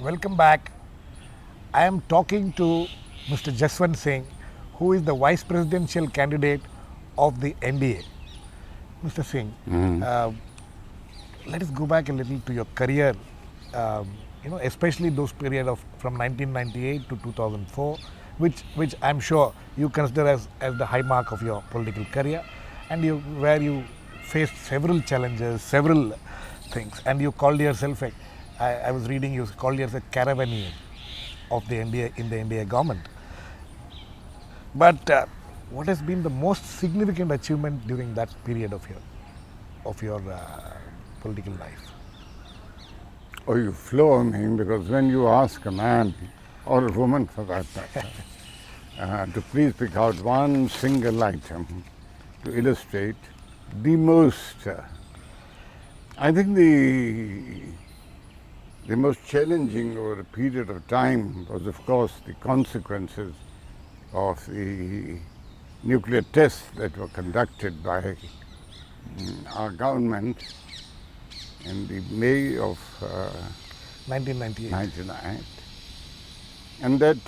Welcome back. I am talking to Mr. Jaswant Singh, who is the vice presidential candidate of the NDA. Mr. Singh, let us go back a little to your career, especially those period of from 1998 to 2004, which I'm sure you consider as the high mark of your political career, and where you faced several challenges, several things, and you called yourself I was reading you called yourself a caravanier of the NDA in the NDA government. But what has been the most significant achievement during that period of your political life? Oh, you floor me, because when you ask a man, or a woman for that matter, to please pick out one single item to illustrate the most, I think the most challenging over a period of time was, of course, the consequences of the nuclear tests that were conducted by our government in the May of 1998. 1999, and that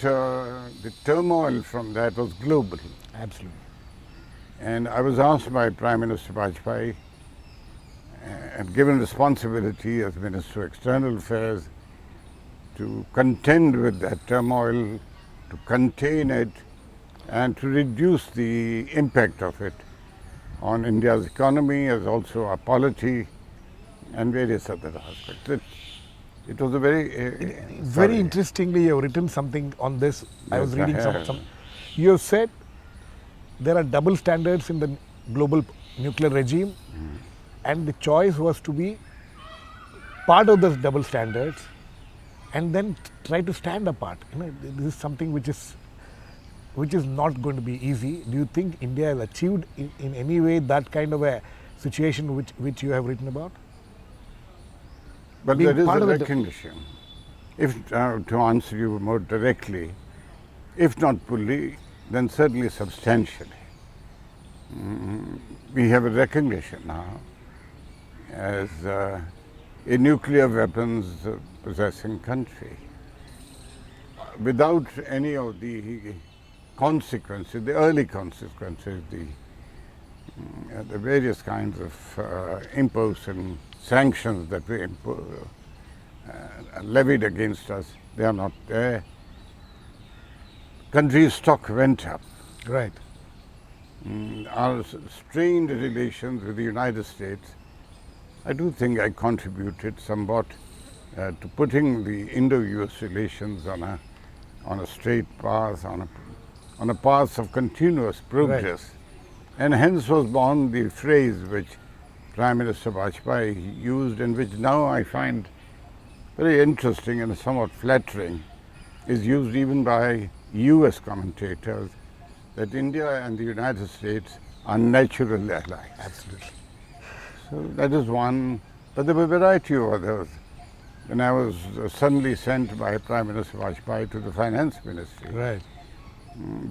the turmoil from that was global. Absolutely. And I was asked by Prime Minister Vajpayee and given responsibility as Minister of External Affairs to contend with that turmoil, to contain it, and to reduce the impact of it on India's economy, as also our polity and various other aspects. It was a very interestingly, you have written something on this. I was reading have. some. You have said there are double standards in the global nuclear regime, and the choice was to be part of those double standards, and then try to stand apart. This is something which is not going to be easy. Do you think India has achieved in any way that kind of a situation which you have written about? But being there is part a of the recognition. If to answer you more directly, if not fully, then certainly substantially. We have a recognition now as a nuclear weapons possessing country, without any of the consequences, the early consequences, the various kinds of imposed and sanctions that were levied against us. They are not there. Country's stock went up. Right. Our strained relations with the United States, I do think I contributed somewhat to putting the Indo-US relations on a straight path, on a path of continuous progress. Right. And hence was born the phrase which Prime Minister Vajpayee used, and which now I find very interesting and somewhat flattering, is used even by US commentators, that India and the United States are natural allies. Absolutely. So that is one, but there were a variety of others. When I was suddenly sent by Prime Minister Vajpayee to the Finance Ministry, Right.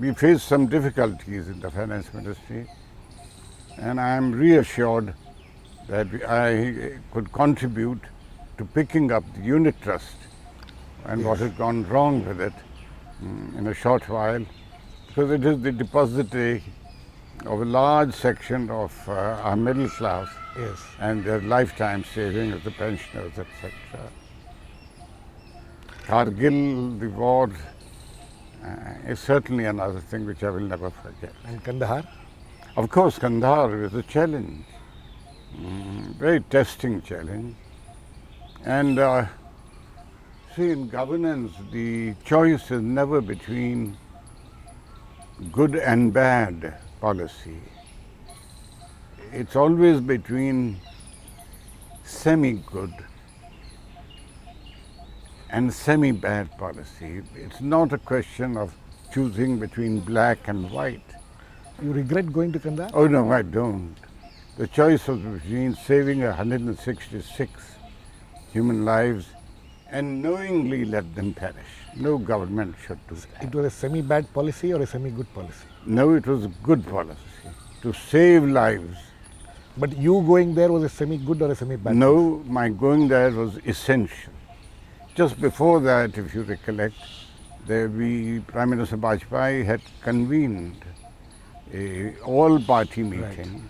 We faced some difficulties in the Finance Ministry, and I am reassured that I could contribute to picking up the unit trust and what had gone wrong with it in a short while, because it is the depository of a large section of our middle class. Yes. And their lifetime saving of the pensioners, etc. Kargil, the war, is certainly another thing which I will never forget. And Kandahar? Of course, Kandahar was a challenge, very testing challenge. And see, in governance, the choice is never between good and bad policy. It's always between semi-good and semi-bad policy. It's not a question of choosing between black and white. You regret going to Kandahar? Oh no, I don't. The choice was between saving 166 human lives and knowingly let them perish. No government should do that. It was a semi-bad policy or a semi-good policy? No, it was a good policy to save lives. But you going there was a semi-good or a semi-bad? No, my going there was essential. just before that, if you recollect, Prime Minister Bajpayee had convened a all-party meeting,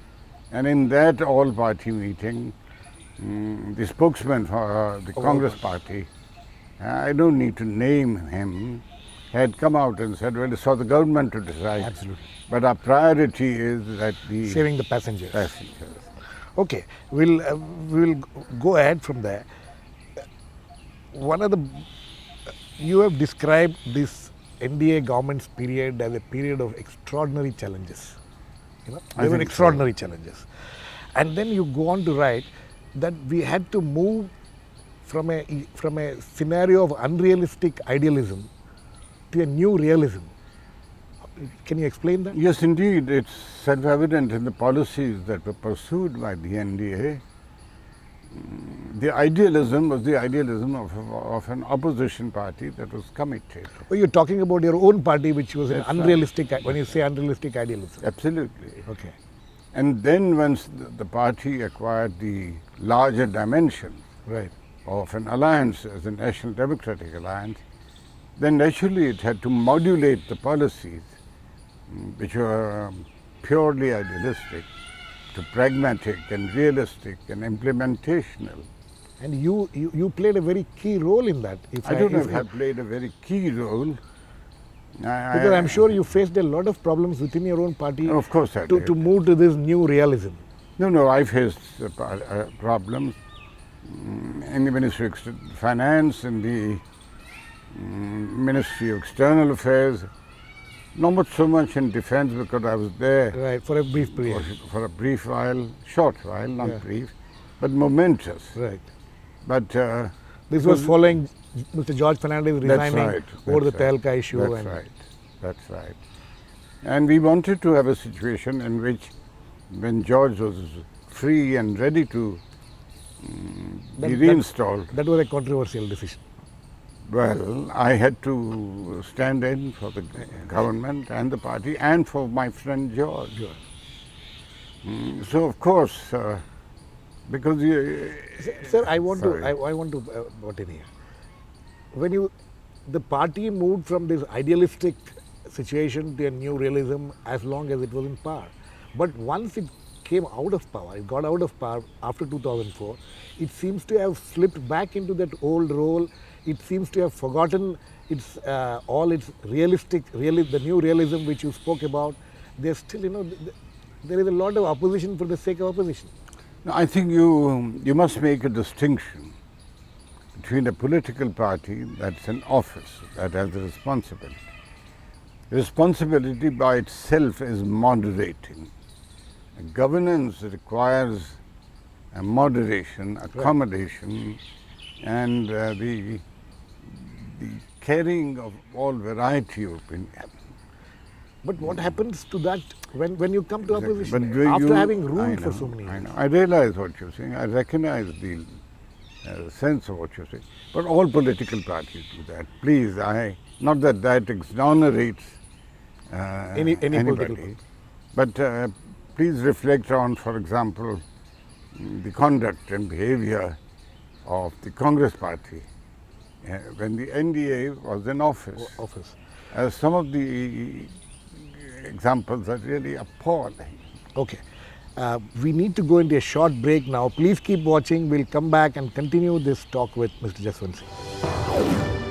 and in that all-party meeting, the spokesman for the Congress party, I don't need to name him, had come out and said, well, it's for the government to decide. Absolutely. But our priority is that the Saving the passengers. passengers. Okay, we'll go ahead from there. You have described this NDA government's period as a period of extraordinary challenges. You know, I they were think extraordinary challenges, and then you go on to write that we had to move from a scenario of unrealistic idealism to a new realism. Can you explain that? Yes, indeed, it's self-evident in the policies that were pursued by the NDA. The idealism was the idealism of an opposition party that was committed. Oh, you're talking about your own party, which was an That's right. unrealistic. When you say unrealistic idealism, Absolutely. okay, And then once the party acquired the larger dimension right. of an alliance as a National Democratic Alliance, then naturally it had to modulate the policies which were purely idealistic to pragmatic and realistic and implementational. And you played a very key role in that. I don't know if I played a very key role. Because I'm sure you faced a lot of problems within your own party Of course I did. to move to this new realism. No, I faced problems in the Ministry of Finance, in the Ministry of External Affairs, not so much in defense because I was there Right, for a brief period. for a brief while, short while, not Yeah. brief, but momentous. Right. But This was following Mr. George Fernandez resigning right, over the that's right. Tehelka issue. That's right. That's right. And we wanted to have a situation in which, when George was free and ready to be reinstalled, That was a controversial decision. well, I had to stand in for the government and the party and for my friend George. So of course, because Sir, I want Sorry. to butt in here. When the party moved from this idealistic situation to a new realism as long as it was in power. But once it came out of power, it got out of power after 2004, it seems to have slipped back into that old role. It seems to have forgotten all its the new realism which you spoke about. There's still, there is a lot of opposition for the sake of opposition. No, I think you must make a distinction between a political party that's in office, that has a responsibility. Responsibility by itself is moderating. Governance requires a moderation, accommodation, and the carrying of all variety of opinion. But what happens to that when you come to Exactly. opposition? But After having I ruled for know, so many I years. know. I realize what you're saying. I recognize the sense of what you're saying. But all political parties do that. Please, not that exonerates Any political anybody. But please reflect on, for example, the conduct and behavior of the Congress party when the NDA was in office. Some of the examples are really appalling. Okay. We need to go into a short break now. Please keep watching. We'll come back and continue this talk with Mr. Jaswant Singh.